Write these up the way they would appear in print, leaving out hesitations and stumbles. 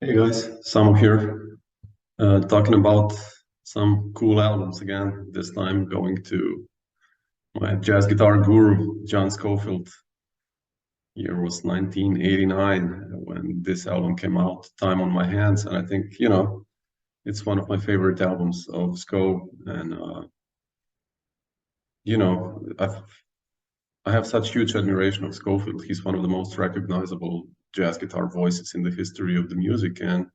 Hey guys, Samo here, talking about some cool albums again. This time going to my jazz guitar guru, John Scofield. Year was 1989 when this album came out, Time on My Hands, and I think, it's one of my favorite albums of Sco. And, you know, I've, I have such huge admiration of Scofield. He's one of the most recognizable jazz guitar voices in the history of the music, and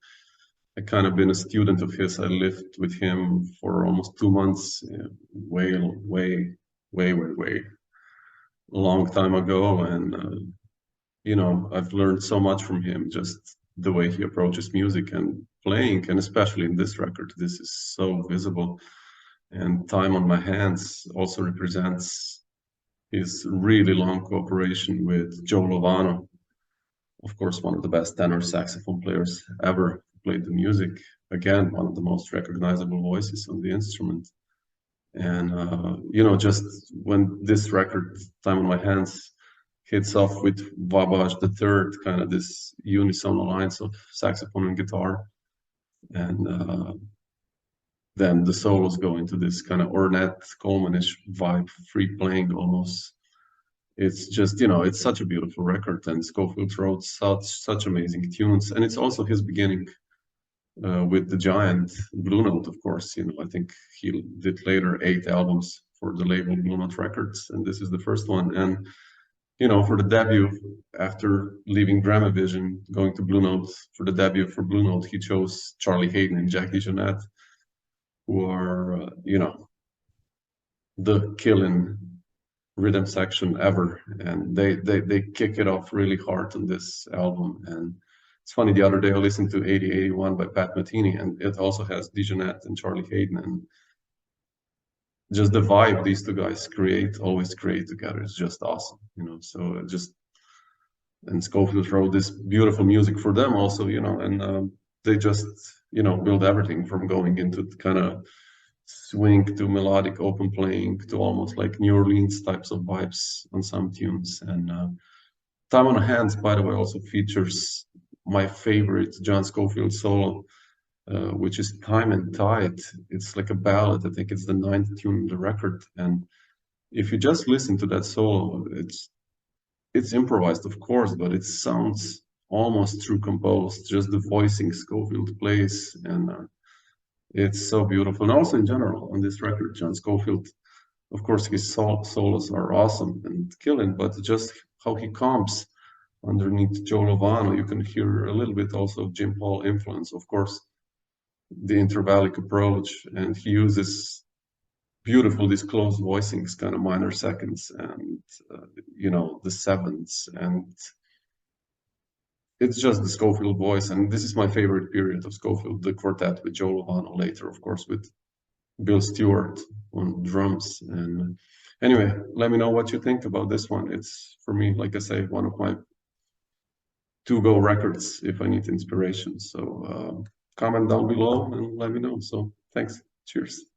I kind of been a student of his. I lived with him for almost 2 months, way, way, way a long time ago, and I've learned so much from him. Just the way he approaches music and playing, and especially in this record, this is so visible. And Time on My Hands also represents his really long cooperation with Joe Lovano, of course, one of the best tenor saxophone players ever played the music. Again, one of the most recognizable voices on the instrument. And, just when this record, Time on My Hands, hits off with Wabash III, kind of this unisono lines of saxophone and guitar. And then the solos go into this kind of Ornette, Coleman-ish vibe, free playing almost. It's just, it's such a beautiful record, and Scofield wrote such amazing tunes. And it's also his beginning with the giant Blue Note, of course. I think he did later 8 albums for the label Blue Note Records, and this is the first one. And, for the debut, after leaving Gramavision, going to Blue Note, for the debut for Blue Note, he chose Charlie Haden and Jack DeJohnette, who are, the killing rhythm section ever, and they kick it off really hard on this album. And it's funny, the other day I listened to 8081 by Pat Metheny, and it also has DeJohnette and Charlie Haden, and just the vibe these two guys always create together is just awesome. And Scofield wrote this beautiful music for them also, and they just build everything from going into kind of swing to melodic open playing to almost like New Orleans types of vibes on some tunes. And Time on Hands, by the way, also features my favorite John Scofield solo, which is Time and Tide. It's like a ballad. I think it's the 9th tune in the record. And if you just listen to that solo, it's improvised, of course, but it sounds almost true composed, just the voicing Scofield plays. And it's so beautiful. And also in general on this record, John Scofield, of course, his solos are awesome and killing, but just how he comes underneath Joe Lovano, you can hear a little bit also of Jim Paul influence, of course, the intervallic approach, and he uses beautiful, these close voicings, kind of minor seconds, and the sevenths, and it's just the Scofield voice. And this is my favorite period of Scofield, the quartet with Joe Lovano, later, of course, with Bill Stewart on drums. And anyway, let me know what you think about this one. It's, for me, like I say, one of my to-go records if I need inspiration. So comment down below and let me know. So thanks. Cheers.